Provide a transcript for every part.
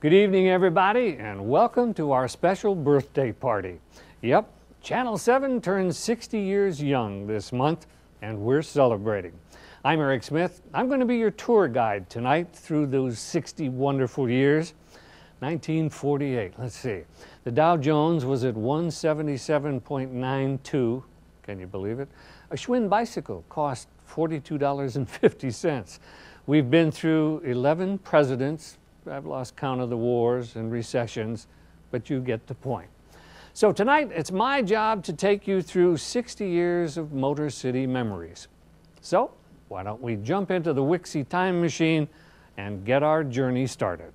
Good evening, everybody, and welcome to our special birthday party. Yep, Channel 7 turns 60 years young this month, and we're celebrating. I'm Eric Smith. I'm going to be your tour guide tonight through those 60 wonderful years. 1948, let's see. The Dow Jones was at 177.92. Can you believe it? A Schwinn bicycle cost $42.50. We've been through 11 presidents. I've lost count of the wars and recessions, but you get the point. So tonight, it's my job to take you through 60 years of Motor City memories. So why don't we jump into the WXY time machine and get our journey started.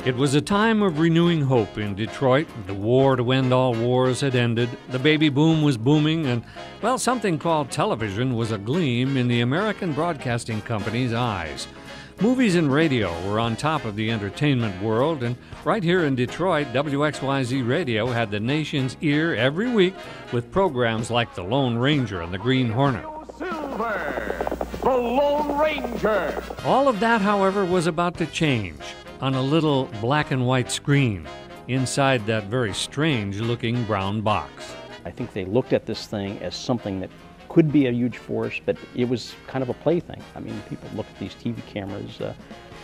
It was a time of renewing hope in Detroit. The war to end all wars had ended. The baby boom was booming, and, well, something called television was a gleam in the American Broadcasting Company's eyes. Movies and radio were on top of the entertainment world, and right here in Detroit, WXYZ Radio had the nation's ear every week with programs like The Lone Ranger and The Green Hornet. Silver, The Lone Ranger. All of that, however, was about to change on a little black and white screen inside that very strange-looking brown box. I think they looked at this thing as something that could be a huge force, but it was kind of a plaything. I mean, people looked at these TV cameras,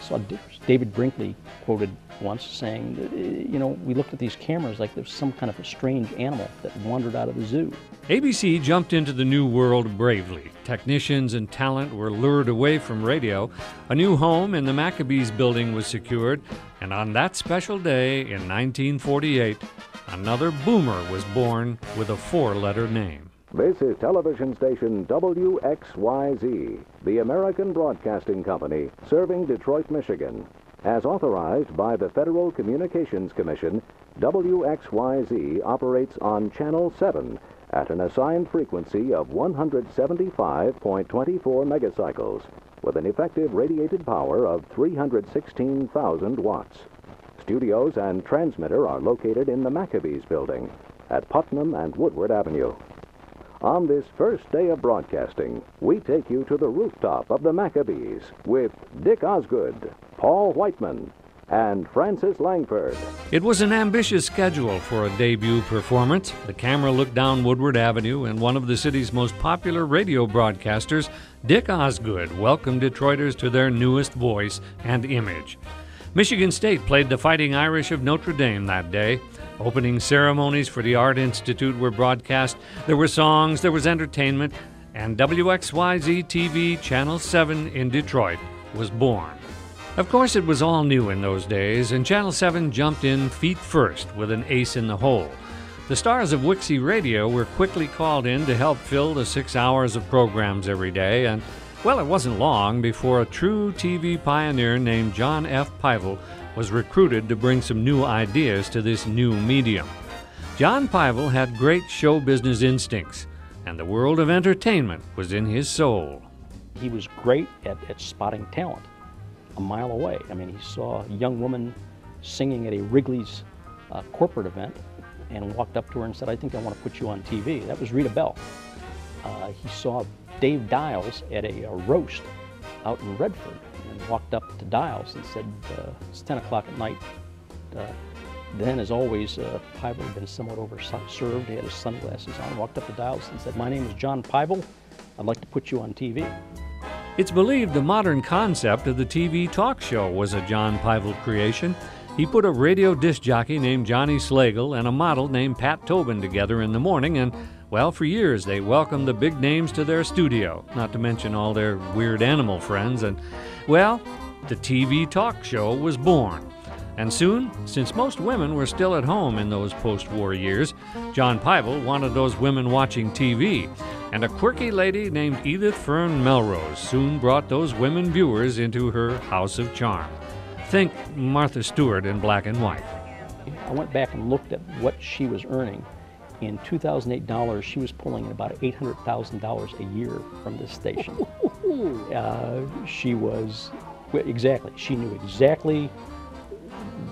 saw David Brinkley quoted once saying, you know, we looked at these cameras like there's some kind of a strange animal that wandered out of the zoo. ABC jumped into the new world bravely. Technicians and talent were lured away from radio. A new home in the Maccabees building was secured, and on that special day in 1948, another boomer was born with a four-letter name. This is television station WXYZ, the American Broadcasting Company, serving Detroit, Michigan. As authorized by the Federal Communications Commission, WXYZ operates on Channel 7 at an assigned frequency of 175.24 megacycles with an effective radiated power of 316,000 watts. Studios and transmitter are located in the Maccabees building at Putnam and Woodward Avenue. On this first day of broadcasting, we take you to the rooftop of the Maccabees with Dick Osgood, Paul Whiteman, and Francis Langford. It was an ambitious schedule for a debut performance. The camera looked down Woodward Avenue, and one of the city's most popular radio broadcasters, Dick Osgood, welcomed Detroiters to their newest voice and image. Michigan State played the Fighting Irish of Notre Dame that day. Opening ceremonies for the Art Institute were broadcast. There were songs, there was entertainment, and WXYZ-TV Channel 7 in Detroit was born. Of course, it was all new in those days, and Channel 7 jumped in feet first with an ace in the hole. The stars of WXY Radio were quickly called in to help fill the 6 hours of programs every day, and, well, it wasn't long before a true TV pioneer named John F. Peivel was recruited to bring some new ideas to this new medium. John Peivel had great show business instincts, and the world of entertainment was in his soul. He was great at spotting talent a mile away. I mean, he saw a young woman singing at a Wrigley's corporate event and walked up to her and said, I think I want to put you on TV. That was Rita Bell. He saw Dave Dials at a roast out in Redford and walked up to Dials and said, it's 10 o'clock at night. Then, as always, Peivel had been somewhat overserved. He had his sunglasses on, walked up to Dials and said, my name is John Peivel. I'd like to put you on TV. It's believed the modern concept of the TV talk show was a John Peivel creation. He put a radio disc jockey named Johnny Slagle and a model named Pat Tobin together in the morning, and, well, for years they welcomed the big names to their studio, not to mention all their weird animal friends, and, well, the TV talk show was born. And soon, since most women were still at home in those post-war years, John Peivel wanted those women watching TV, and a quirky lady named Edith Fern Melrose soon brought those women viewers into her house of charm. Think Martha Stewart in black and white. I went back and looked at what she was earning. In 2008 dollars, she was pulling in about $800,000 a year from this station. She was, exactly, she knew exactly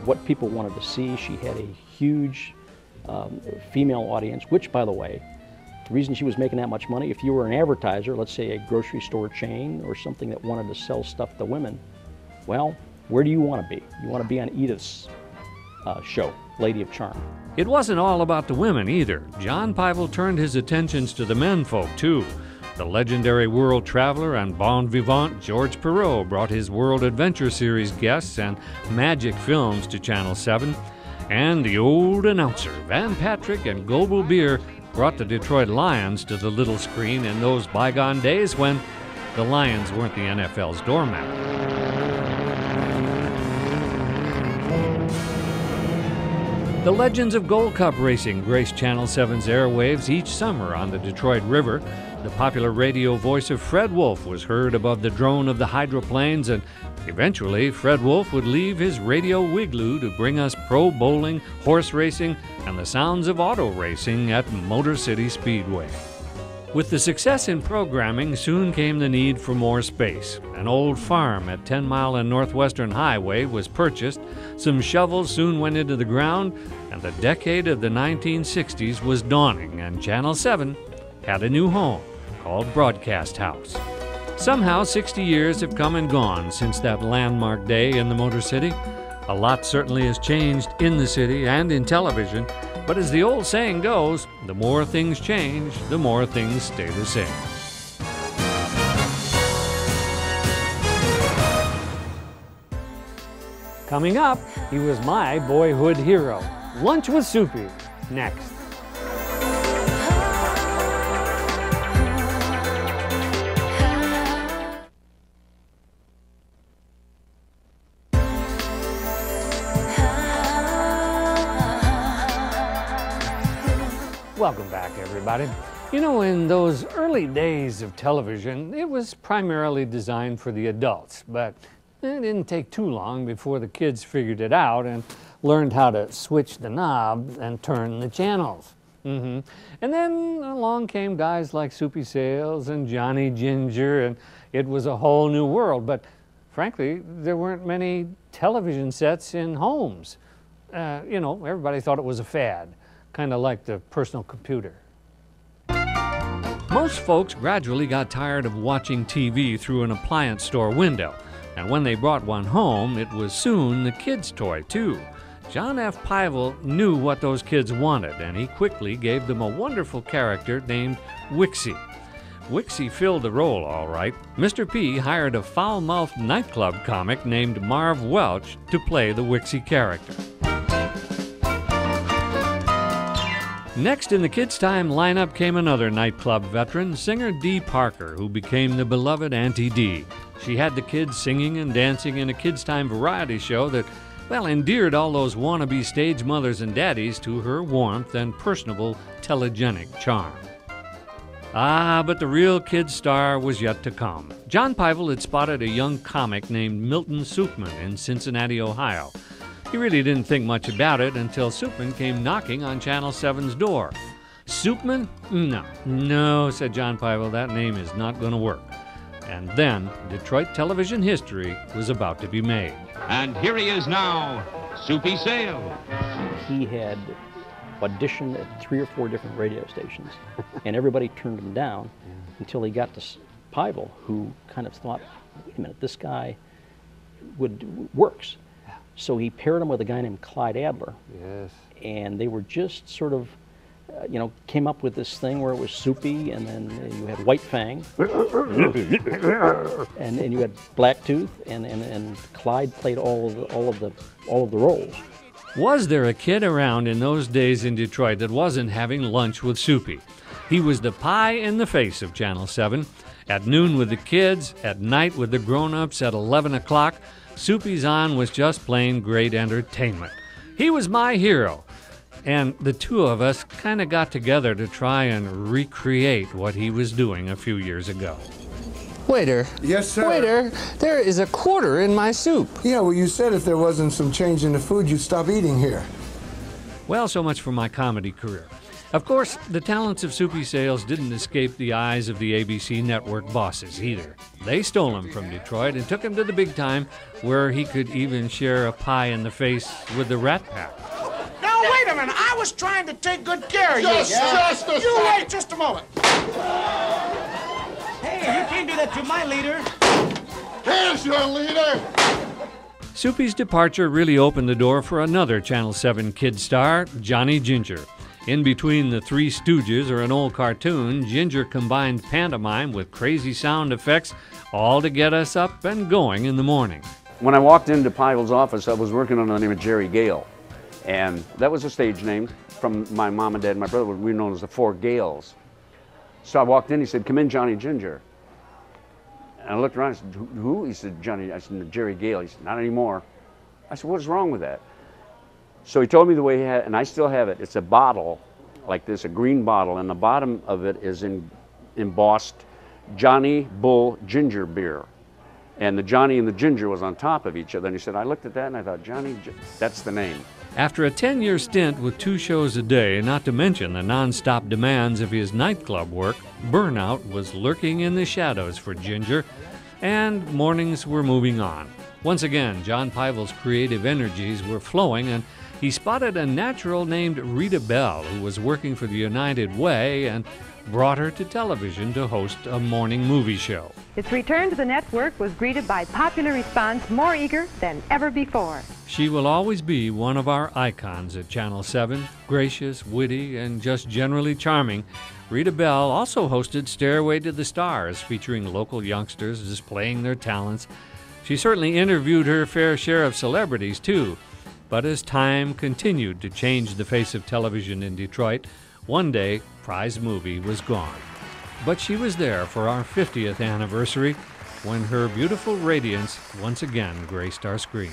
what people wanted to see. She had a huge female audience, which, by the way, the reason she was making that much money, if you were an advertiser, let's say a grocery store chain or something that wanted to sell stuff to women, well, Where do you want to be? You want to be on Edith's show, Lady of Charm. It wasn't all about the women either. John Pyvel turned his attentions to the menfolk too. The legendary world traveler and bon vivant George Perot brought his World Adventure Series guests and magic films to Channel 7. And the old announcer, Van Patrick and Goebel Beer, brought the Detroit Lions to the little screen in those bygone days when the Lions weren't the NFL's doormat. The legends of Gold Cup racing graced Channel 7's airwaves each summer on the Detroit River. The popular radio voice of Fred Wolf was heard above the drone of the hydroplanes, and eventually Fred Wolf would leave his radio wigloo to bring us pro bowling, horse racing, and the sounds of auto racing at Motor City Speedway. With the success in programming, soon came the need for more space. An old farm at 10 Mile and Northwestern Highway was purchased, some shovels soon went into the ground, and the decade of the 1960s was dawning, and Channel 7 had a new home called Broadcast House. Somehow, 60 years have come and gone since that landmark day in the Motor City. A lot certainly has changed in the city and in television, but as the old saying goes, the more things change, the more things stay the same. Coming up, he was my boyhood hero. Lunch with Soupy, next. Welcome back, everybody. You know, in those early days of television, it was primarily designed for the adults, but it didn't take too long before the kids figured it out and learned how to switch the knob and turn the channels. And then along came guys like Soupy Sales and Johnny Ginger, and it was a whole new world. But frankly, there weren't many television sets in homes. You know, everybody thought it was a fad, kind of like the personal computer. Most folks gradually got tired of watching TV through an appliance store window, and when they brought one home, it was soon the kids' toy too. John F. Pyvel knew what those kids wanted, and he quickly gave them a wonderful character named Wixie. Wixie filled the role all right. Mr. P hired a foul-mouthed nightclub comic named Marv Welch to play the Wixie character. Next in the Kids' Time lineup came another nightclub veteran, singer Dee Parker, who became the beloved Auntie Dee. She had the kids singing and dancing in a Kids' Time variety show that, well, endeared all those wannabe stage mothers and daddies to her warmth and personable, telegenic charm. Ah, but the real kid star was yet to come. John Pyvel had spotted a young comic named Milton Soupman in Cincinnati, Ohio. He really didn't think much about it until Soupman came knocking on Channel 7's door. Soupman? No, said John Pyvel, that name is not going to work. And then Detroit television history was about to be made. And here he is now, Soupy Sale. He had auditioned at 3 or 4 different radio stations, and everybody turned him down until he got to Pyvel, who kind of thought, wait a minute, this guy works. So he paired him with a guy named Clyde Adler. Yes. And they were just sort of, you know, came up with this thing where it was Soupy, and then you had White Fang, and you had Blacktooth, and Clyde played all of the roles. Was there a kid around in those days in Detroit that wasn't having lunch with Soupy? He was the pie in the face of Channel 7. At noon with the kids, at night with the grown-ups at 11 o'clock, Soupy's on was just plain great entertainment. He was my hero, and the two of us kind of got together to try and recreate what he was doing a few years ago. Waiter. Yes, sir. Waiter, there is a quarter in my soup. Yeah, well, you said if there wasn't some change in the food, you'd stop eating here. Well, so much for my comedy career. Of course, the talents of Soupy Sales didn't escape the eyes of the ABC network bosses either. They stole him from Detroit and took him to the big time, where he could even share a pie in the face with the Rat Pack. Now, wait a minute. I was trying to take good care of you. You wait just a moment. Hey, you can't do that to my leader. Here's your leader. Soupy's departure really opened the door for another Channel 7 kid star, Johnny Ginger. In between the Three Stooges or an old cartoon, Ginger combined pantomime with crazy sound effects, all to get us up and going in the morning. When I walked into Pyle's office, I was working under the name of Jerry Gale, and that was a stage name from my mom and dad and my brother. We were known as the Four Gales. So I walked in, he said, "Come in, Johnny Ginger." And I looked around, I said, "Who?" He said, "Johnny." I said, "Jerry Gale." He said, "Not anymore." I said, "What's wrong with that?" So he told me the way he had, and I still have it. It's a bottle like this, a green bottle, and the bottom of it is embossed Johnny Bull Ginger Beer. And the Johnny and the Ginger was on top of each other. And he said, I looked at that and I thought, that's the name. After a 10-year stint with 2 shows a day, not to mention the non-stop demands of his nightclub work, burnout was lurking in the shadows for Ginger, and mornings were moving on. Once again, John Pyle's creative energies were flowing, and he spotted a natural named Rita Bell, who was working for the United Way, and brought her to television to host a morning movie show. Its return to the network was greeted by popular response more eager than ever before. She will always be one of our icons at Channel 7, gracious, witty, and just generally charming. Rita Bell also hosted Stairway to the Stars, featuring local youngsters displaying their talents. She certainly interviewed her fair share of celebrities, too. But as time continued to change the face of television in Detroit, one day, Prize Movie was gone. But she was there for our 50th anniversary, when her beautiful radiance once again graced our screen.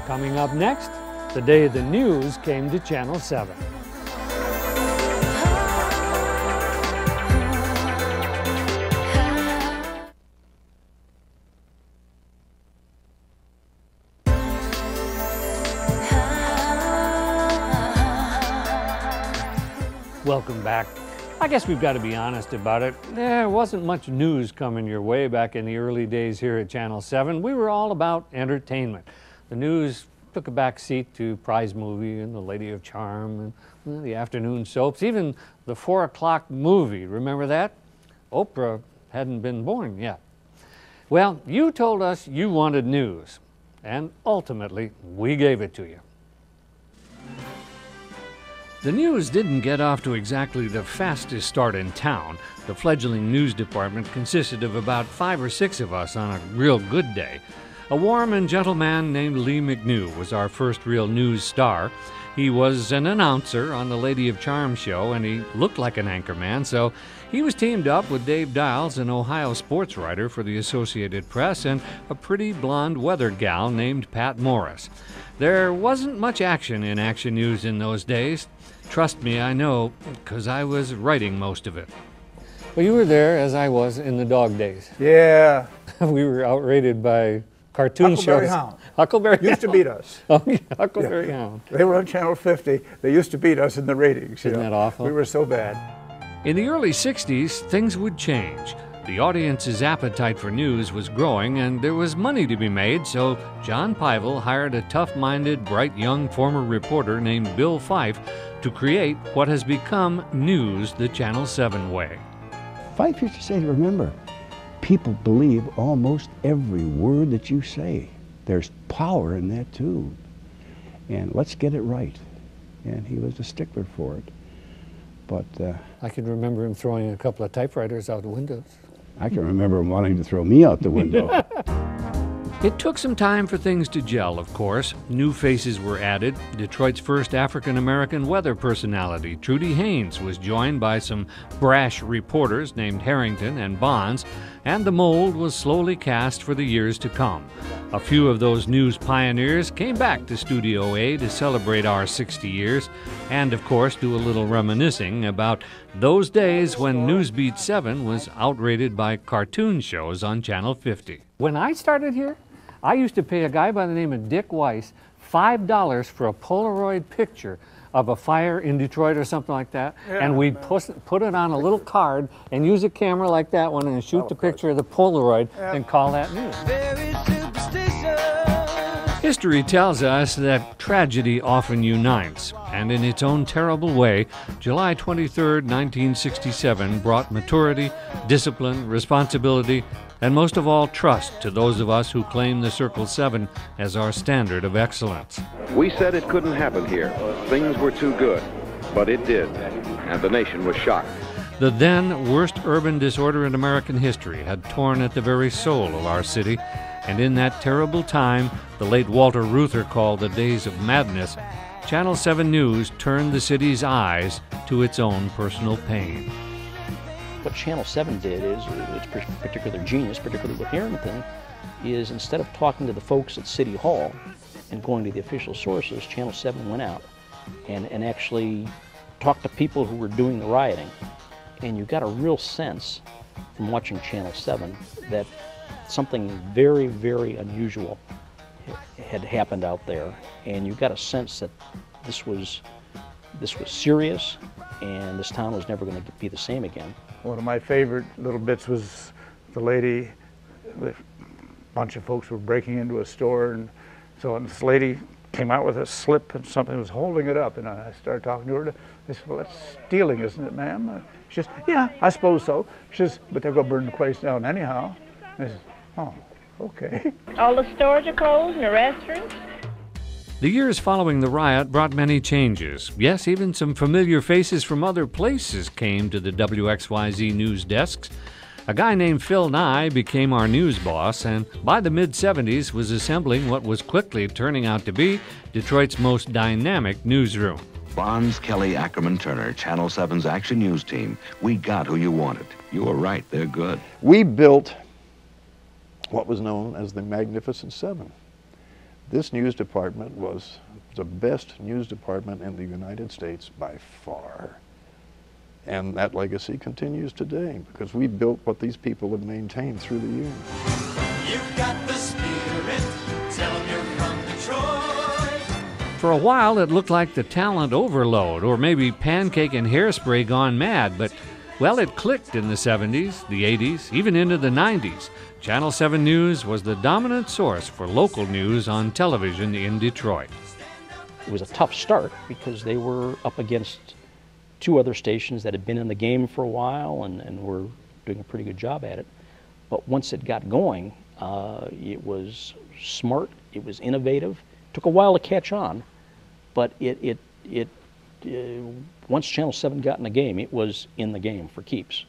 Coming up next, the day the news came to Channel 7. Welcome back. I guess we've got to be honest about it. There wasn't much news coming your way back in the early days here at Channel 7. We were all about entertainment. The news took a back seat to Prize Movie and The Lady of Charm and the afternoon soaps, even the 4 o'clock movie. Remember that? Oprah hadn't been born yet. Well, you told us you wanted news, and ultimately we gave it to you. The news didn't get off to exactly the fastest start in town. The fledgling news department consisted of about 5 or 6 of us on a real good day. A warm and gentle man named Lee McNew was our first real news star. He was an announcer on the Lady of Charm show, and he looked like an anchorman, so he was teamed up with Dave Dials, an Ohio sports writer for the Associated Press, and a pretty blonde weather gal named Pat Morris. There wasn't much action in Action News in those days. Trust me, I know, because I was writing most of it. Well, you were there, as I was, in the dog days. Yeah. We were outrated by cartoon shows. Hound. Huckleberry used to beat us. Oh, yeah, Huckleberry Hound. They were on Channel 50. They used to beat us in the ratings. Isn't that awful? We were so bad. In the early 60s, things would change. The audience's appetite for news was growing, and there was money to be made, so John Pyle hired a tough-minded, bright young former reporter named Bill Fife to create what has become news the Channel 7 way. Fife used to say, remember, people believe almost every word that you say. There's power in that too. And let's get it right. And he was a stickler for it. But I can remember him throwing a couple of typewriters out the windows. I can remember him wanting to throw me out the window. It took some time for things to gel, of course. New faces were added. Detroit's first African-American weather personality, Trudy Haynes, was joined by some brash reporters named Harrington and Bonds, and the mold was slowly cast for the years to come. A few of those news pioneers came back to Studio A to celebrate our 60 years, and of course do a little reminiscing about those days when Newsbeat 7 was outrated by cartoon shows on Channel 50. When I started here, I used to pay a guy by the name of Dick Weiss $5 for a Polaroid picture of a fire in Detroit or something like that, and we'd put it on a little card and use a camera like that one and shoot the picture of the Polaroid and call that news. History tells us that tragedy often unites, and in its own terrible way, July 23, 1967 brought maturity, discipline, responsibility, and most of all, trust to those of us who claim the Circle 7 as our standard of excellence. We said it couldn't happen here. Things were too good, but it did, and the nation was shocked. The then worst urban disorder in American history had torn at the very soul of our city, and in that terrible time the late Walter Reuther called the days of madness, Channel 7 News turned the city's eyes to its own personal pain. What Channel 7 did is, its particular genius, particularly with Harrington, is instead of talking to the folks at City Hall and going to the official sources, Channel 7 went out and actually talked to people who were doing the rioting. And you got a real sense from watching Channel 7 that something very, very unusual had happened out there. And you got a sense that this was serious, and this town was never going to be the same again. One of my favorite little bits was the lady, a bunch of folks were breaking into a store, and so this lady came out with a slip and something was holding it up, and I started talking to her. I said, "Well, that's stealing, isn't it, ma'am?" She says, "Yeah, I suppose so." She says, "But they're going to burn the place down anyhow." And I said, "Oh, okay." All the stores are closed and the restaurants. The years following the riot brought many changes. Yes, even some familiar faces from other places came to the WXYZ news desks. A guy named Phil Nye became our news boss, and by the mid-70s was assembling what was quickly turning out to be Detroit's most dynamic newsroom. Bonds, Kelly, Ackerman, Turner, Channel 7's Action News team. We got who you wanted. You were right, they're good. We built what was known as the Magnificent Seven. This news department was the best news department in the United States by far. And that legacy continues today because we built what these people have maintained through the years. You've got the spirit, tell them you're from Detroit. For a while, it looked like the talent overload, or maybe Pancake and Hairspray gone mad, but, well, it clicked in the 70s, the 80s, even into the 90s. Channel 7 News was the dominant source for local news on television in Detroit. It was a tough start because they were up against two other stations that had been in the game for a while and were doing a pretty good job at it. But once it got going, it was smart, it was innovative. It took a while to catch on, but once Channel 7 got in the game, it was in the game for keeps.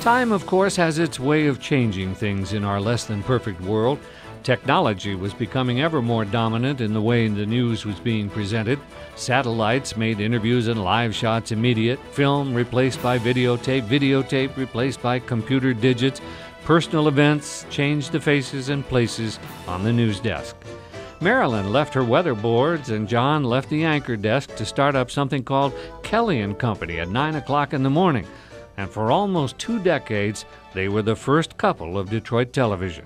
Time, of course, has its way of changing things in our less than perfect world. Technology was becoming ever more dominant in the way the news was being presented. Satellites made interviews and live shots immediate. Film replaced by videotape. Videotape replaced by computer digits. Personal events changed the faces and places on the news desk. Marilyn left her weather boards and John left the anchor desk to start up something called Kelly and Company at 9 o'clock in the morning. And for almost 2 decades, they were the first couple of Detroit television.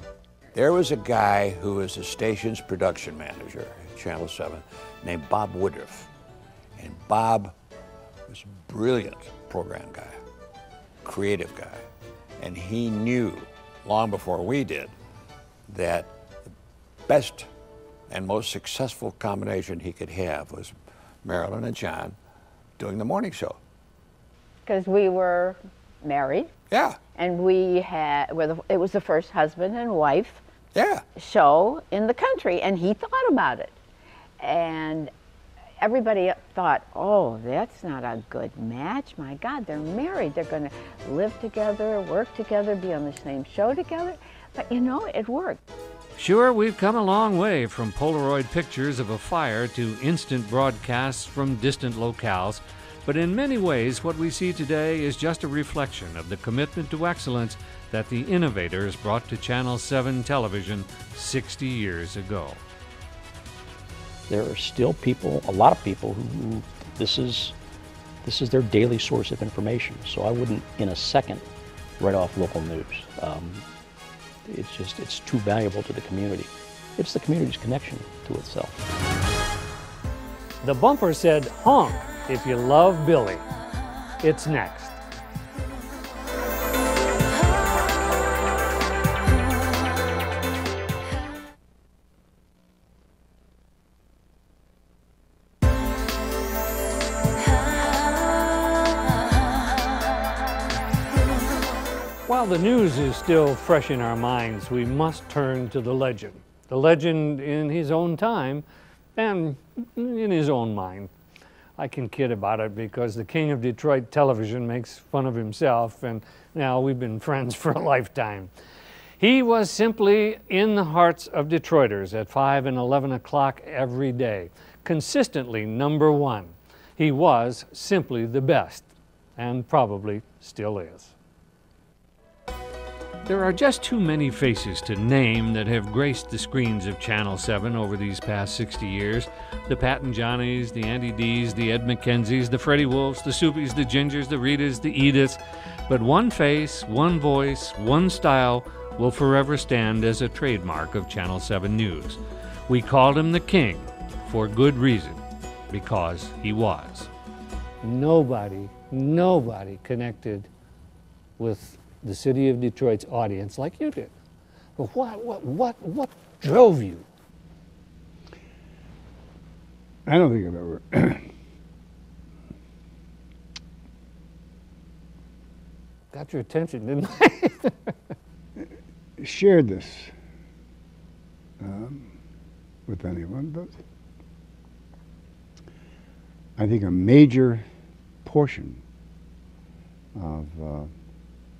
There was a guy who was the station's production manager at Channel 7 named Bob Woodruff. And Bob was a brilliant program guy, creative guy. And he knew, long before we did, that the best and most successful combination he could have was Marilyn and John doing the morning show. Because we were married. Yeah. And we had, it was the first husband and wife show in the country, and he thought about it. And everybody thought, oh, that's not a good match. My God, they're married. They're going to live together, work together, be on the same show together. But you know, it worked. Sure, we've come a long way from Polaroid pictures of a fire to instant broadcasts from distant locales. But in many ways, what we see today is just a reflection of the commitment to excellence that the innovators brought to Channel 7 television 60 years ago. There are still people, a lot of people, who this is their daily source of information. So I wouldn't, in a second, write off local news. It's too valuable to the community. It's the community's connection to itself. The bumper said, honk if you love Billy. It's next. While While the news is still fresh in our minds, we must turn to the legend. The legend in his own time and in his own mind. I can kid about it because the king of Detroit television makes fun of himself, and now we've been friends for a lifetime. He was simply in the hearts of Detroiters at 5 and 11 o'clock every day, consistently #1. He was simply the best, and probably still is. There are just too many faces to name that have graced the screens of Channel 7 over these past 60 years. The Pat and Johnnies, the Andy D's, the Ed McKenzies, the Freddie Wolfs, the Soupies, the Gingers, the Ritas, the Ediths. But one face, one voice, one style will forever stand as a trademark of Channel 7 News. We called him the King for good reason, because he was. Nobody connected with the city of Detroit's audience like you did. But what drove you? I don't think I've ever got your attention, didn't I? shared this with anyone, but I think a major portion of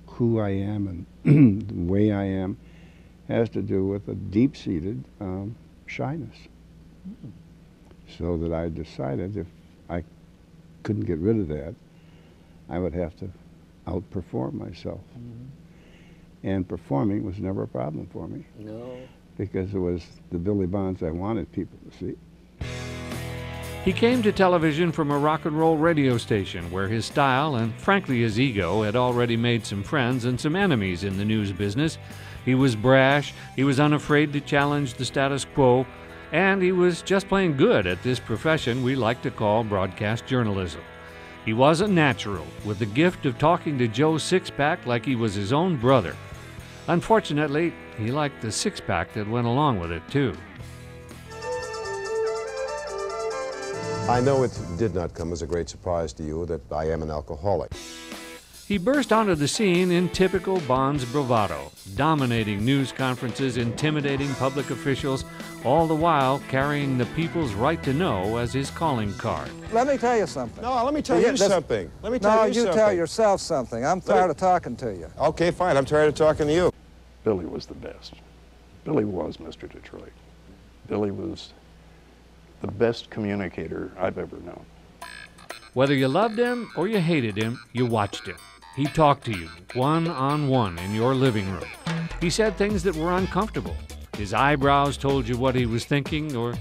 who I am and the way I am has to do with a deep-seated shyness. So that I decided if I couldn't get rid of that, I would have to outperform myself. And performing was never a problem for me. No. Because it was the Billy Bonds I wanted people to see. He came to television from a rock and roll radio station where his style and frankly his ego had already made some friends and some enemies in the news business. He was brash, he was unafraid to challenge the status quo, and he was just plain good at this profession we like to call broadcast journalism. He was a natural with the gift of talking to Joe Sixpack like he was his own brother. Unfortunately, he liked the six-pack that went along with it too. I know it did not come as a great surprise to you that I am an alcoholic. He burst onto the scene in typical Bonds bravado, dominating news conferences, intimidating public officials, all the while carrying the people's right to know as his calling card. Let me tell you something. No, let me tell you something. Let me tell you something. No, you tell yourself something. I'm tired of talking to you. Okay, fine. I'm tired of talking to you. Billy was the best. Billy was Mr. Detroit. Billy was the best communicator I've ever known. Whether you loved him or you hated him, you watched him. He talked to you one-on-one in your living room. He said things that were uncomfortable. His eyebrows told you what he was thinking, or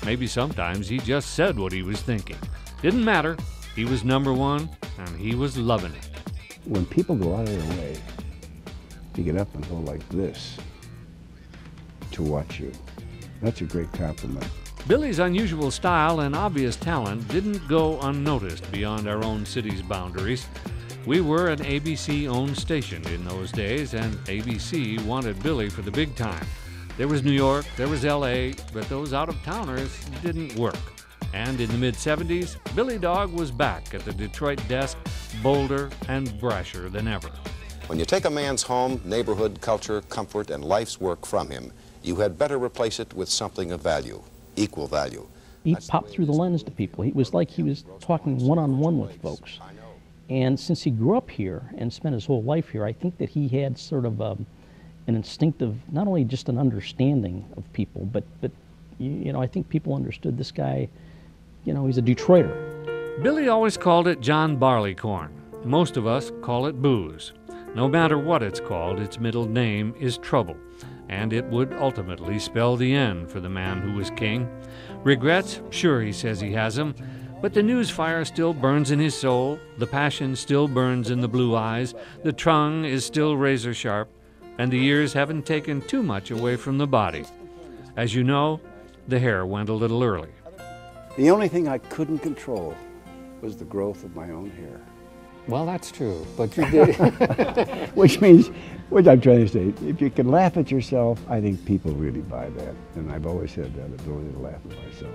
maybe sometimes he just said what he was thinking. Didn't matter. He was #1, and he was loving it. When people go out of their way to get up and go like this to watch you, that's a great compliment. Billy's unusual style and obvious talent didn't go unnoticed beyond our own city's boundaries. We were an ABC-owned station in those days, and ABC wanted Billy for the big time. There was New York, there was LA, but those out-of-towners didn't work. And in the mid-70s, Billy Dog was back at the Detroit desk, bolder and brasher than ever. When you take a man's home, neighborhood, culture, comfort, and life's work from him, you had better replace it with something of value, equal value. He popped through the lens to people. It was like he was talking one-on-one with folks. And since he grew up here and spent his whole life here, I think that he had sort of an instinctive, not only just an understanding of people, but you know, I think people understood this guy, you know, he's a Detroiter. Billy always called it John Barleycorn. Most of us call it booze. No matter what it's called, its middle name is trouble, and it would ultimately spell the end for the man who was king. Regrets? Sure, he says he has them. But the news fire still burns in his soul, the passion still burns in the blue eyes, the tongue is still razor sharp, and the years haven't taken too much away from the body. As you know, the hair went a little early. The only thing I couldn't control was the growth of my own hair. Well, that's true, but you did. Which means, what I'm trying to say, if you can laugh at yourself, I think people really buy that. And I've always had that ability to laugh at myself.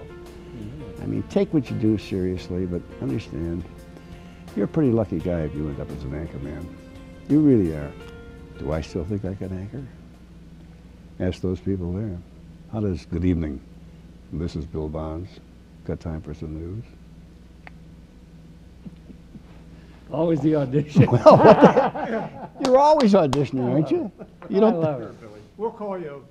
I mean, take what you do seriously, but understand, you're a pretty lucky guy if you end up as an anchor man. You really are. Do I still think I can anchor? Ask those people there. How does good evening? This is Bill Bonds. Got time for some news? Always the audition. You're always auditioning, aren't you? You don't. I love it. We'll call you.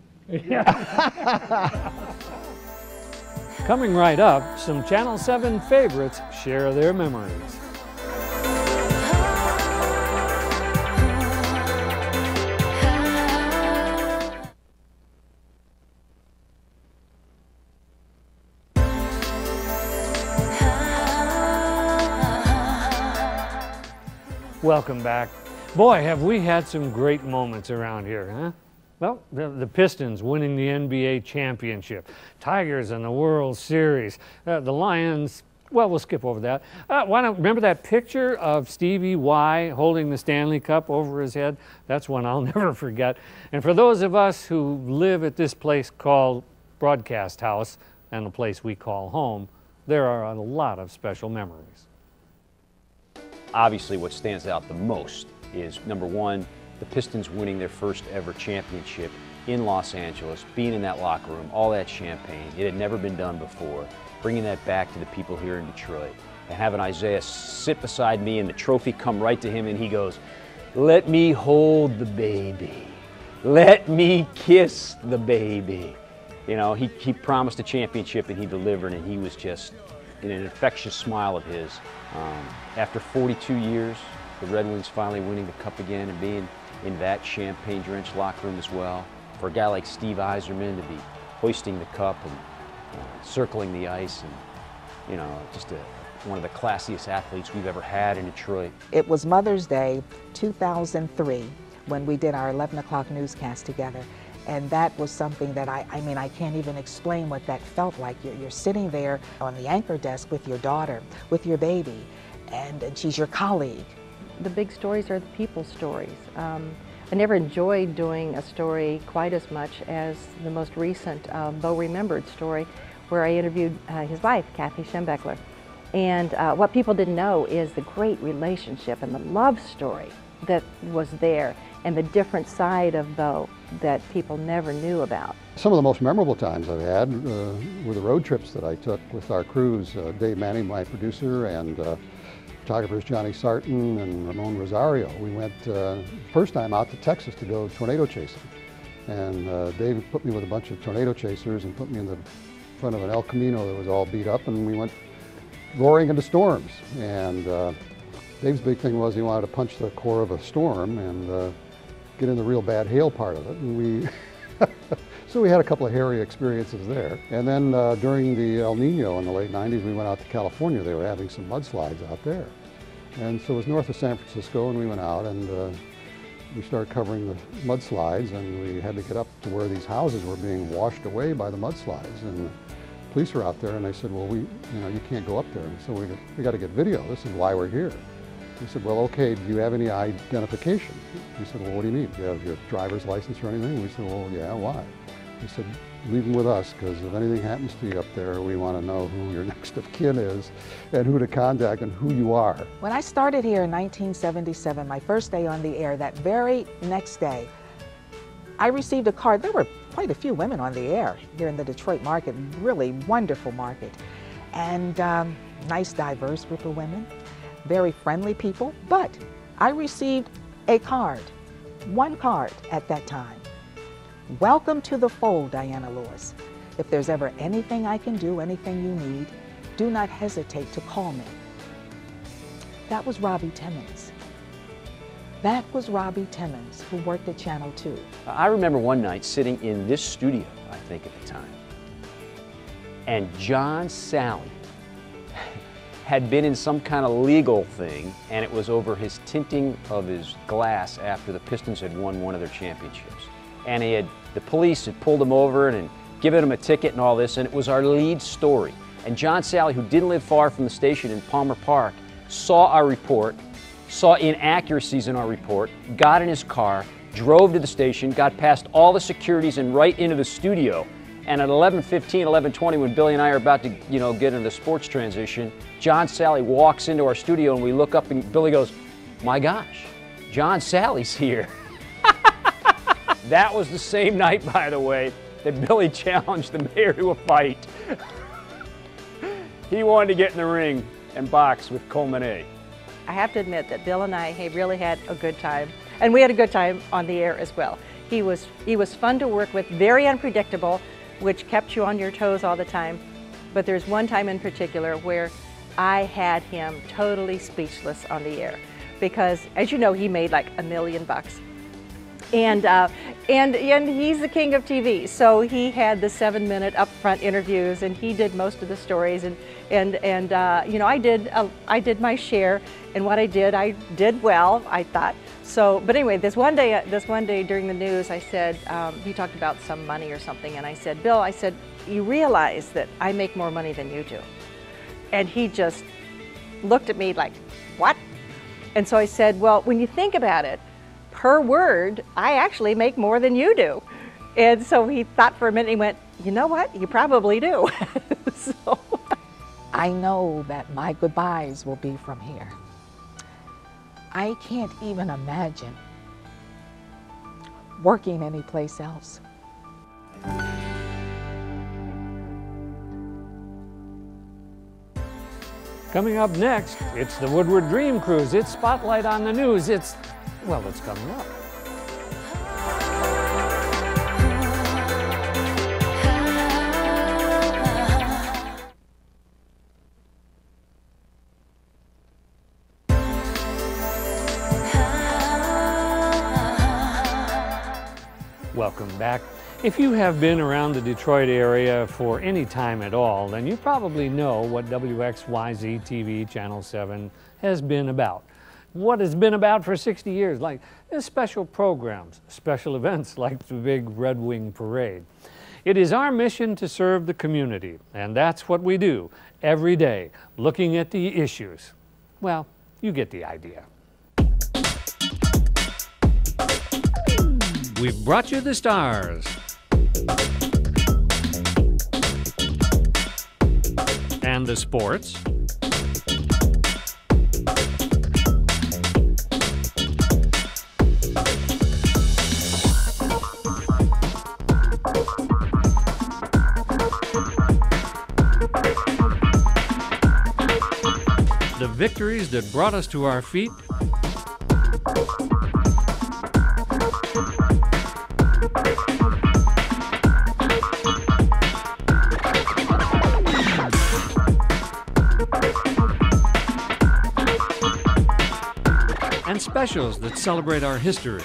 Coming right up, some Channel 7 favorites share their memories. Welcome back. Boy, have we had some great moments around here, huh? Well, the Pistons winning the NBA championship, Tigers in the World Series, the Lions, well, we'll skip over that. Remember that picture of Stevie Y holding the Stanley Cup over his head? That's one I'll never forget. And for those of us who live at this place called Broadcast House and the place we call home, there are a lot of special memories. Obviously, what stands out the most is, number one, the Pistons winning their first ever championship in Los Angeles, being in that locker room, all that champagne. It had never been done before. Bringing that back to the people here in Detroit and having Isaiah sit beside me and the trophy come right to him and he goes, "Let me hold the baby. Let me kiss the baby." You know, he promised a championship and he delivered, and he was just in an infectious smile of his. After 42 years, the Red Wings finally winning the cup again and being in that champagne-drenched locker room as well. For a guy like Steve Yzerman to be hoisting the cup and circling the ice, and you know, just one of the classiest athletes we've ever had in Detroit. It was Mother's Day 2003 when we did our 11 o'clock newscast together. And that was something that I mean, I can't even explain what that felt like. You're sitting there on the anchor desk with your daughter, with your baby, and she's your colleague. The big stories are the people's stories. I never enjoyed doing a story quite as much as the most recent, though remembered story, where I interviewed his wife, Kathy Schembechler. And what people didn't know is the great relationship and the love story that was there, and the different side of Bo that people never knew about. Some of the most memorable times I've had were the road trips that I took with our crews. Dave Manning, my producer, and photographers Johnny Sarton and Ramon Rosario. We went first time out to Texas to go tornado chasing. And Dave put me with a bunch of tornado chasers and put me in the front of an El Camino that was all beat up, and we went roaring into storms. And Dave's big thing was he wanted to punch the core of a storm and get in the real bad hail part of it. And so we had a couple of hairy experiences there. And then during the El Nino in the late 90s, we went out to California. They were having some mudslides out there. And so it was north of San Francisco, and we went out and we started covering the mudslides, and we had to get up to where these houses were being washed away by the mudslides. And the police were out there, and they said, well, you can't go up there. And so we got to get video. This is why we're here. We said, well, okay, do you have any identification? He said, well, what do you mean? Do you have your driver's license or anything? We said, well, yeah, why? He said, leave them with us, because if anything happens to you up there, we want to know who your next of kin is and who to contact and who you are. When I started here in 1977, my first day on the air, that very next day, I received a card. There were quite a few women on the air here in the Detroit market, really wonderful market. And nice, diverse group of women, very friendly people. But I received a card, one card at that time. Welcome to the fold, Diana Lewis. If there's ever anything I can do, anything you need, do not hesitate to call me. That was Robbie Timmons. That was Robbie Timmons, who worked at Channel 2. I remember one night sitting in this studio, I think at the time, and John Sally had been in some kind of legal thing, and it was over his tinting of his glass after the Pistons had won one of their championships. And the police had pulled him over and given him a ticket and all this, and it was our lead story. And John Sally, who didn't live far from the station in Palmer Park, saw our report, saw inaccuracies in our report, got in his car, drove to the station, got past all the securities and right into the studio. And at 11:15, 11:20, when Billy and I are about to, get into the sports transition, John Sally walks into our studio and we look up and Billy goes, "My gosh, John Sally's here." That was the same night, by the way, that Billy challenged the mayor to a fight. He wanted to get in the ring and box with Coleman A. I have to admit that Bill and I really had a good time, and we had a good time on the air as well. He was fun to work with, very unpredictable, which kept you on your toes all the time. But there's one time in particular where I had him totally speechless on the air because, as you know, he made like $1 million. And he's the king of TV, so he had the 7-minute upfront interviews, and he did most of the stories, and you know, I did my share, and what I did well, I thought. So, but anyway, this one day during the news, I said, he talked about some money or something, and I said, Bill, I said, you realize that I make more money than you do? And he just looked at me like, what? And so I said, well, when you think about it, per word, I actually make more than you do. And so he thought for a minute, he went, you know what, you probably do. So. I know that my goodbyes will be from here. I can't even imagine working anyplace else. Coming up next, it's the Woodward Dream Cruise. It's Spotlight on the News. It's coming up. Welcome back. If you have been around the Detroit area for any time at all, then you probably know what WXYZ-TV Channel 7 has been about. What it's been about for 60 years, like special programs, special events like the big Red Wing Parade. It is our mission to serve the community, and that's what we do every day, looking at the issues. Well, you get the idea. We've brought you the stars. And the sports. The victories that brought us to our feet. And specials that celebrate our history.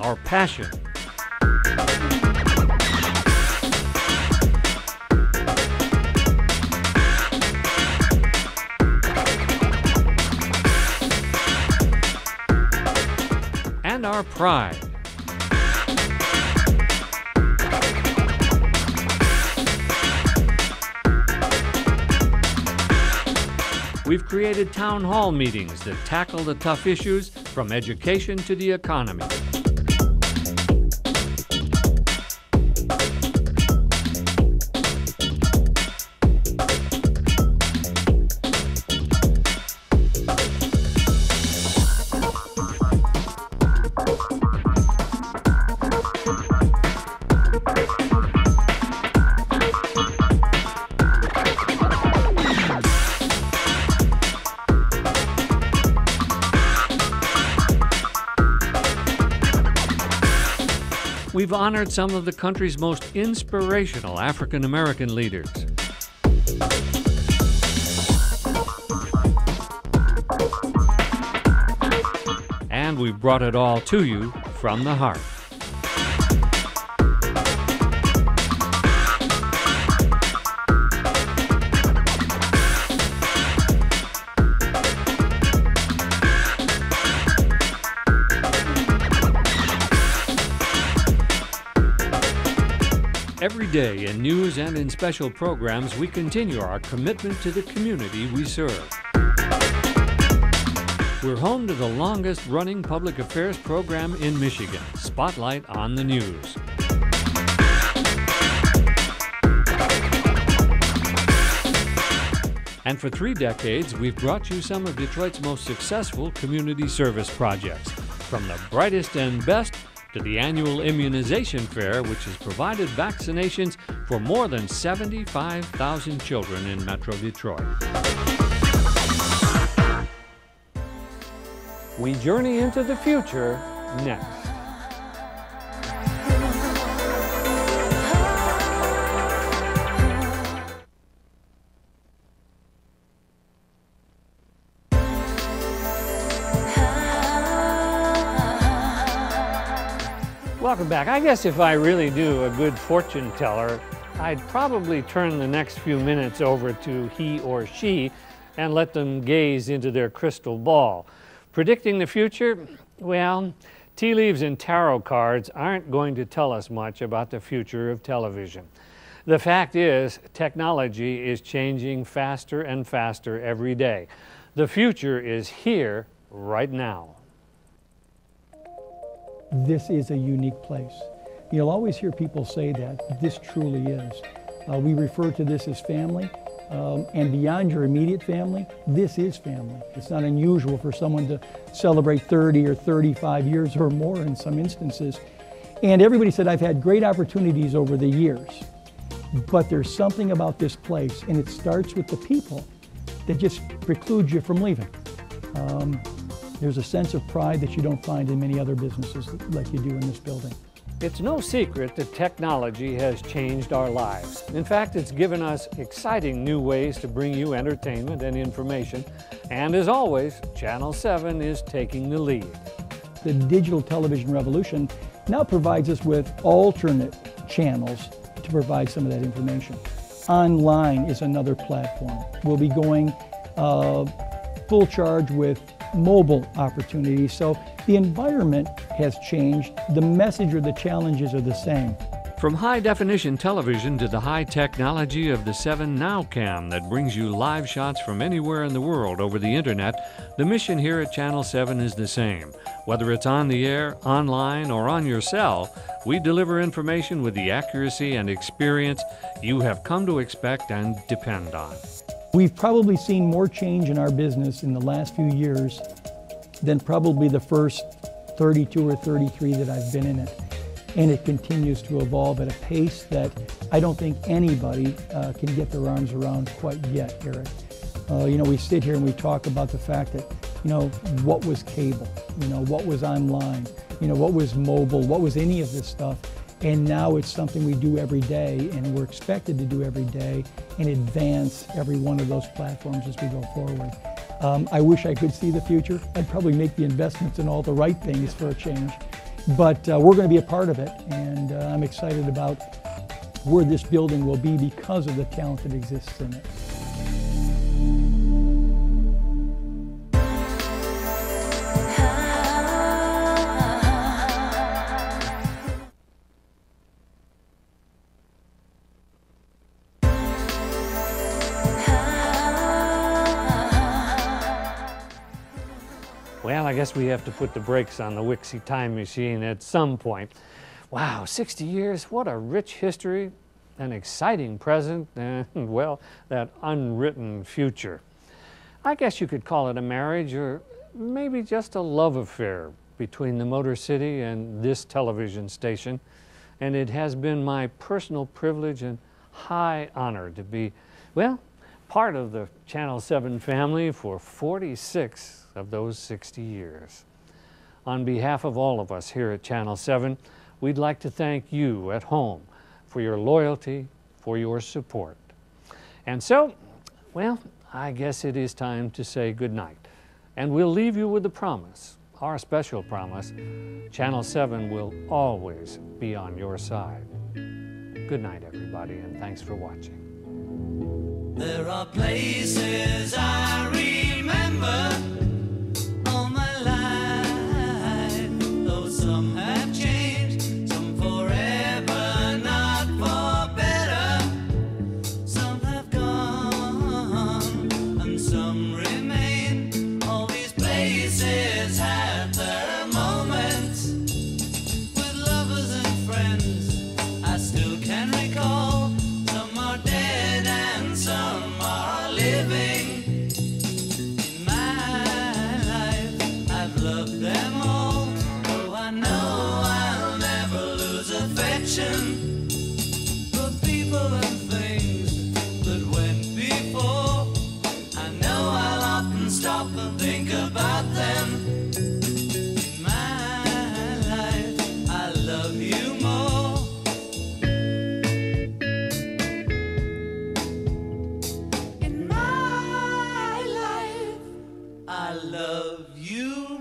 Our passion. And our pride. We've created town hall meetings that tackle the tough issues from education to the economy. We've honored some of the country's most inspirational African American leaders. And we've brought it all to you from the heart. Every day in news and in special programs, we continue our commitment to the community we serve. We're home to the longest running public affairs program in Michigan, Spotlight on the News. And for 3 decades, we've brought you some of Detroit's most successful community service projects, from the brightest and best to the annual immunization fair, which has provided vaccinations for more than 75,000 children in Metro Detroit. We journey into the future next. Welcome back. I guess if I really knew a good fortune teller, I'd probably turn the next few minutes over to he or she and let them gaze into their crystal ball. Predicting the future? Well, tea leaves and tarot cards aren't going to tell us much about the future of television. The fact is, technology is changing faster and faster every day. The future is here right now. This is a unique place. You'll always hear people say that this truly is. We refer to this as family, and beyond your immediate family, this is family. It's not unusual for someone to celebrate 30 or 35 years or more in some instances. And everybody said, I've had great opportunities over the years, but there's something about this place, and it starts with the people, that just precludes you from leaving. There's a sense of pride that you don't find in many other businesses like you do in this building. It's no secret that technology has changed our lives. In fact, it's given us exciting new ways to bring you entertainment and information. And as always, Channel 7 is taking the lead. The digital television revolution now provides us with alternate channels to provide some of that information. Online is another platform. We'll be going full charge with mobile opportunities. So the environment has changed. The message or the challenges are the same. From high-definition television to the high technology of the 7 Now Cam that brings you live shots from anywhere in the world over the internet, the mission here at Channel 7 is the same. Whether it's on the air, online, or on your cell, we deliver information with the accuracy and experience you have come to expect and depend on. We've probably seen more change in our business in the last few years than probably the first 32 or 33 that I've been in it. And it continues to evolve at a pace that I don't think anybody can get their arms around quite yet, Eric. We sit here and we talk about the fact that, what was cable? What was online? What was mobile? What was any of this stuff? And now it's something we do every day, and we're expected to do every day and advance every one of those platforms as we go forward. I wish I could see the future. I'd probably make the investments in all the right things for a change. But we're going to be a part of it, and I'm excited about where this building will be because of the talent that exists in it. Well, I guess we have to put the brakes on the Wixie time machine at some point. Wow, 60 years, what a rich history, an exciting present, and, well, that unwritten future. I guess you could call it a marriage or maybe just a love affair between the Motor City and this television station. And it has been my personal privilege and high honor to be, well, part of the Channel 7 family for 46 of those 60 years. On behalf of all of us here at Channel 7, we'd like to thank you at home for your loyalty, for your support. And so, well, I guess it is time to say goodnight. And we'll leave you with the promise, our special promise, Channel 7 will always be on your side. Good night, everybody, and thanks for watching. There are places I remember all my life, though some have changed, some forever, not for better. Some have gone, and some remain. All these places have their moments with lovers and friends I still can recall. Some are dead and some are living. love you.